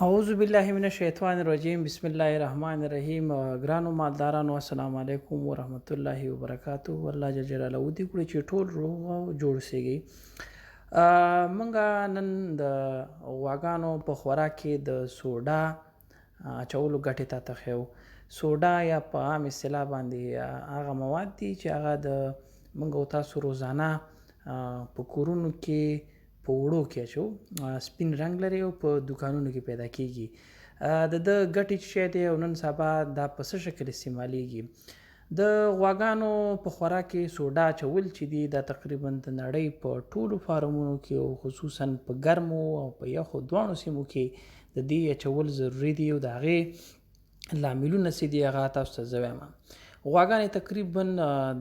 اعوذ بالله من الشیطان الرجیم بسم الله الرحمن الرحیم. ګرانو مالدارانو السلام علیکم ورحمت الله وبرکاتو. الله جل جلاله ودې کړي چې ټول روغ او جوړ سیږي. منګه نن د غواګانو په خوراک کې د سوډا اچولو ګټې ته تخیو. سوډا یا په عام اصطلاح باندې هغه مواد دي چې هغه د منګه تاسو روزانه په کورونو کې په وړو کې اچو، سپین رنګ لري او په دکانونو کې پیدا کیږي. د ګټې چې شی دی او نن سبا دا په څه شکل استعمالیږي. د غواګانو په خوراک کې سوډا اچول چې دي دا تقریبا د نړۍ په ټولو فارمونو کې او خصوصا په ګرمو او په یخو دواړو سیمو کې د دې اچول ضروري دي او د هغې لاملونه څه دي هغه تاسو ته زه وایم. غواګانې تقریبا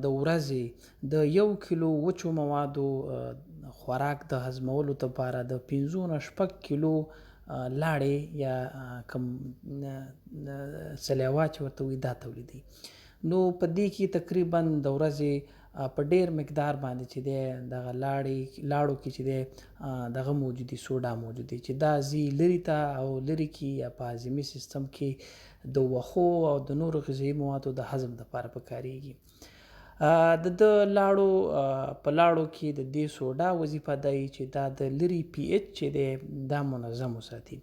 د ورځې د 1 کیلو وچو موادو خوراک د هضمولو لپاره د 5 نه 6 کیلو لاړې یا کم سلیوا چې ورته وایي دا تولیدي. نو په دې کې تقریبا د ورځې په ډیر مقدار باندې چې دی دغه لاړو کې چې دی دغه موجودي سوډا موجودي چې دا ځي لرې ته او لرې کې یا په هضمي سیستم کې د وښو او د نورو غذایي موادو د هضم لپاره پکاریږي. د لاړو په لاړو کې د دې سوډا وظیفه دی چې دا د لري پی ایچ چې دی دا منظم وساتي.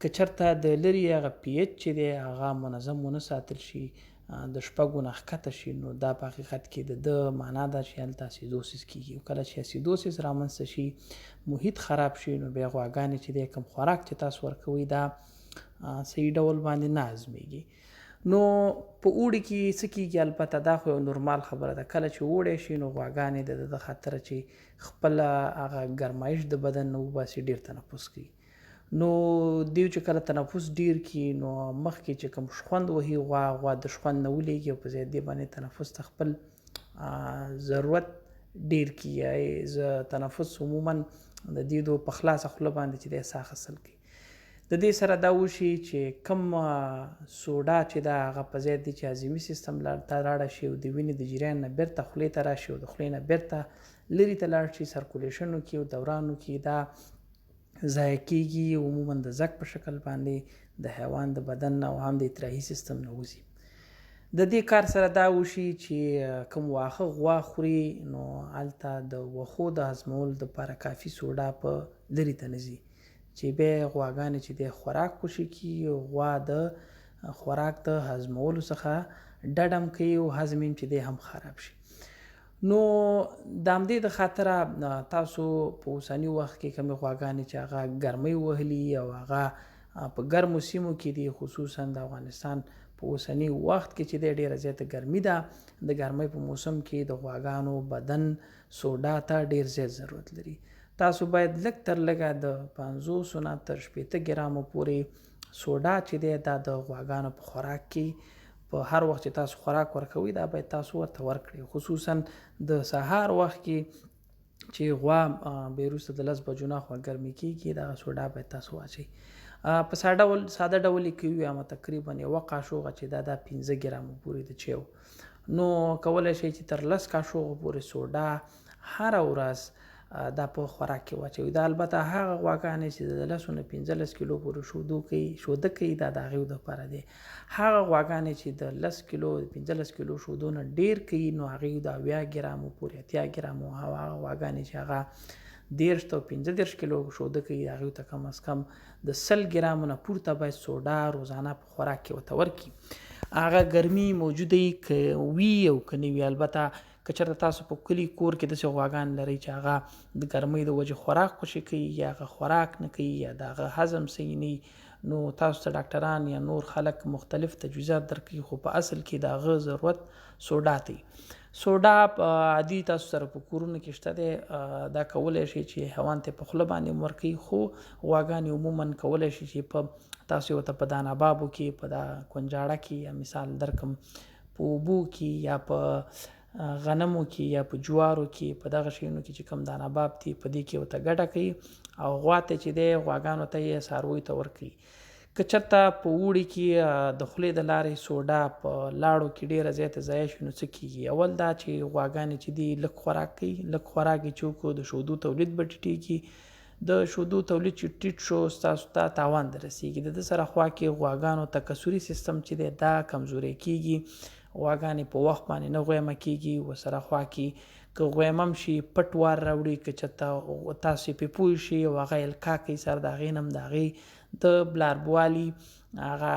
که چېرته د لري هغه پی ایچ چې دی هغه منظم ونه ساتل شي، د 6 نه ښکته شي، نو دا په حقیقت کې د معنا ده چې هلته اسیدوسیس کیږي. کله چې اسیدوسیس رامنځته شي، محیط خراب شي، نو بیا غواګانې چې دی کوم خوراک چې تاسو ورکوئ دا صحیح ډول باندې نه هضمیږي. نو په اوړي کې څه کیږي، البته دا خو یو نورمال خبره ده. کله چې اوړی شي نو غواګانې د خاطره چې خپله هغه ګرمایش د بدن نه وباسي ډېر تنفس کوي. نو دوی چې کله تنفس ډیر کی نو مخکې چې کوم شخوند وهي غوا د شخوند نه ولیږي او په ځای دې باندې تنفس ته خپل ضرورت ډیر کی. یا تنفس عموما د دې دو په خلاصه خوله باندې چې د ساه اخیستل کوي. د دې سره دا وشي چې کم سوډا چې دا هغه په ځای دی چې هضمي سیستم ته لاړه شي او د وینې د جریان نه بیرته خولې ته راشي او د خولې نه بیرته لرې ته لاړ شي، سرکولیشنو کې او دورانو کې دا ضایع کیږي، عموما د زک په شکل باندې د حیوان د بدن نه او هم د اطراحي سیستم نه وځي. د دې کار سره دا وشي چې کوم واښه غوا خوري نو هلته د وښو د هضمولو دپاره کافي سوډا په لرې ته نه ځي چې بیا غواګانې چې د خوراک خوشي کي، غوا د خوراک د هضمولو څخه ډډ هم کوي او هضم یې چې دی هم خراب شي. نو د همدې د خاطره تاسو په اوسني وخت کې کومې غواګانې چې هغه ګرمۍ وهلي او هغه په ګرمو سیمو کې دي، خصوصا د افغانستان په اوسني وخت کې چې دی ډېره زیاته ګرمي ده، د ګرمۍ په موسم کې د غواګانو بدن سوډا ته ډېر زیات ضرورت لري. تاسو باید لږ تر لږه د 50 نه تر 80 ګرامو پورې سوډا چې دی دا د غواګانو په خوراک کې په هر وخت چې تاسو خوراک ورکوئ دا باید تاسو ورته ورکړئ. خصوصا د سهار وخت کې چې غوا بې وروسته د 10 بجو نه خوا ګرمي کېږي دغه سوډا باید تاسو واچئ. په ساده ډول یې کوي اما تقریبا یوه قاشوغه چې دا 15 ګرامو پورې د چیو. نو کولی شئ چې تر 10 قاشوغو پورې سوډا هره ورځ دا په خوراک کې واچوي. دا البته هغه غواګانې چې د 10 نه 15 کیلو پورې شوده کوي دا د هغوی دپاره دی. هغه غواګانې چې د 10 کیلو 15 کیلو شودو نه ډیر کوي نو هغوی د 80 ګرامو پورې 80 ګرامو هغه غواګانې چې هغه 13 او 15 کیلو شوده کوي هغوی ته کم از کم د 100 ګرامو نه پورته باید سوډا روزانه په خوراک کې ورته ورکړي. هغه ګرمي موجوده وي او که نه وي. البته که چېرته تاسو په کلي کور کې داسې غواګان لرئ چې هغه د ګرمۍ د وجې خوراک خوشي کوي یا هغه خوراک نه کوي یا د هغه هضم صحیح نه، نو تاسو ته ډاکټران یا نور خلک مختلف تجویزات درکوي، خو په اصل کې د هغه ضرورت سوډا دی. سوډا عادي تاسو سره په کورونو کې شته دی، دا کولی شي چې حیوان ته په خوله باندې ورکوي، خو غواګانې عموما کولی شي چې تاسو ورته په دانه بابو کې په دا کونجاړه کې یا مثال درکم په اوبو کې یا په غنمو کې یا په جوارو کې په دغه شیانو کې چې کوم دانه باب دي په دې کې ورته ګډه کوي او غوا ته چې دی غواګانو ته یې څارویو ته ورکوي. که چېرته په اوړي کې د خولې د لارې سوډا په لاړو کې ډېره زیاته ضایع شي نو څه کېږي؟ اول دا چې غواګانې چې دي لږ خوراک کوي، لږ خوراک یې چې وکړو د شودو تولید به ټیټېږي، د شودو تولید چې ټیټ شو ستاسو ته تاوان در رسیږي. د ده سره خوا کې غواګانو تکثري سیستم چې دی دا کمزوری کیږي، غواګانې په وخت باندې نه غویمه کیږي. ورسره خوا کې که غویمه هم شي پټ وار راوړي، که چېرته تاسو پرې پوه شئ او هغه القا کوي سر د هغې نه هم د هغې د بلاربوالي هغه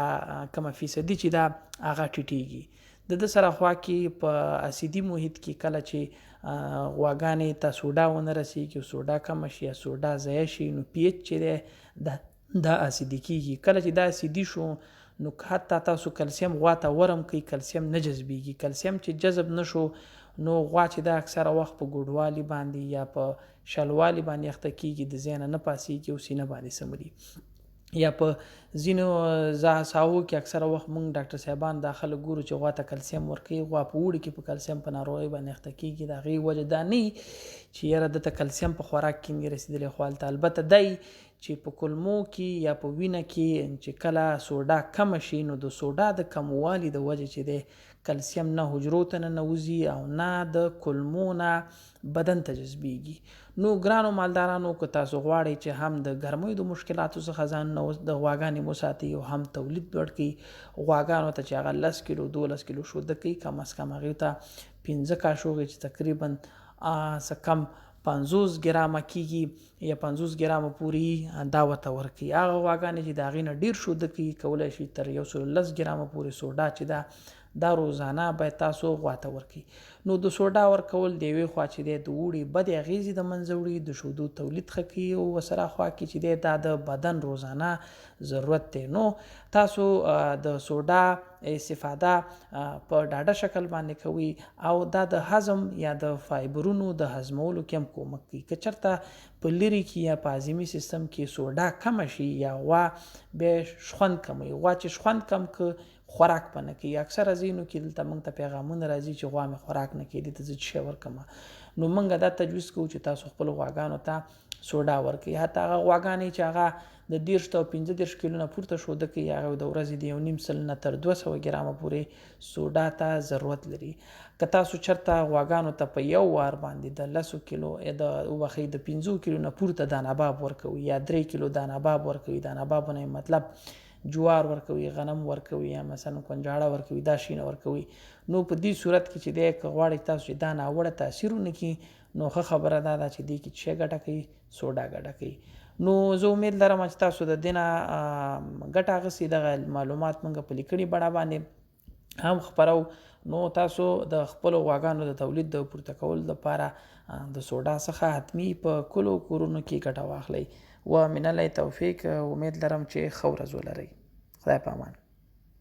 کومه فیصدي چې ده هغه ټیټیږي. د ده سره خوا کې په اسیدي محیط کې کله چې غواګانې ته سوډا ونه رسیږي او سوډا کمه شي یا سوډا ضایع شي نو پی ایچ چې دی دا اسیدي کیږي. کله چې دا اسیدي شو نو حتی تاسو کلسیم غوا ته ورم کوي کلسیم نه جذبیږي. کلسیم چې جذب نشو نو غوا چې دا اکثره وخت په ګوډوالي باندې یا په شلوالي باندې اخته کیږي، د ځای نه پاسیږي او سینه باندې سمري. یا په ځینو ساحو کې اکثره وخت موږ ډاکټر صاحبان دا خلک ګورو چې غوا ته کلسیم ورکوي، غوا په اوړي کې په کلسیم په ناروغۍ باندې اخته کیږي. د هغې وجه دا نه چې یاره دته کلسیم په خوراک کې نه رسېدلی، خو هلته البته دی چې په کلمو کې یا په وینه کې چې کله سوډا کمه شي نو د سوډا د کموالي د وجه چې دی کلسیم نه حجرو ته ننوځي او نه د کلمو نه بدن ته جذبیږي. نو ګرانو مالدارانو که تاسو غواړئ چې هم د ګرمیو د مشکلاتو څخه ځان د غواګانې وساتئ او هم تولید لوړ کړئ، غواګانو ته چې هغه 10 کیلو 12 کیلو شوده کوي، کم از کم هغې ته 15 کاشوغې چې تقریبا څه کم 50 ګرامه کیږي یا 50 ګرامه پورې دا ورته ورکوي. هغه غواګانې چې د هغې نه ډېر شوده کوي کولی شي تر 110 ګرامه پورې سوډا چې دا روزانه باید تاسو غوا ته ورکوي. نو د سوډا ورکول د یوې خوا چې دی د اوړي بدې اغېزې د منځه وړي، د شودو تولید ښه کوي او ورسره خوا کې چې دی دا د بدن روزانه ضرورت دی. نو تاسو د سوډا استفاده په ډاډه شکل باندې کوي او دا د هضم یا د فایبرونو د هضمولو کې هم کومک کوي. که چېرته په لرې کې یا په هاضمي سیستم کې سوډا کمه شي یا غوا بیا خوند کموي، غوا چې خوند کم که خوراک په نه کوي. اکثره ځینو کې دلته موږ ته پیغامونه راځي چې غوا مې خوراک نه کوي، دې ته زه څه شی ورکړم. نو موږ دا تجویز کوو چې تاسو خپلو غواګانو ته سوډا ورکوي. حتی هغه غواګانې چې هغه د 30 او 15 کیلو نه پورته شوده کوي، هغه د ورځې د 1.5 نه تر 200 ګرامه پورې سوډا ته ضرورت لري. که تاسو چېرته غواګانو ته په یو وار باندې د 10 کیلو د 15 کیلو نه پورته دانه‌باب ورکوي یا 3 کیلو دانه‌باب ورکوي، دانه‌باب نه مطلب جوار ورکوي، غنم ورکوي یا مثلا کنجاړه ورکوي، دا شینه ورکوي، نو په دې صورت کې چې دی که غواړئ تاسو چې دا ناوړه تاثیر ونه کړي نو ښه خبره دا ده چې دې کې څه ګټه کوي، سوډا ګټه کوي. نو زه امید لرم چې تاسو د دې نه ګټه اخیستې. دغه معلومات موږ په لیکلي بڼه باندې هم خپرو. نو تاسو د خپلو غواګانو د تولید د پورته کولو لپاره د سوډا څخه حتمی په کلو کورونو کې ګټه واخلئ. و من الله توفیق. امید لرم چې ښه ورځ ولرئ. خدای په امان.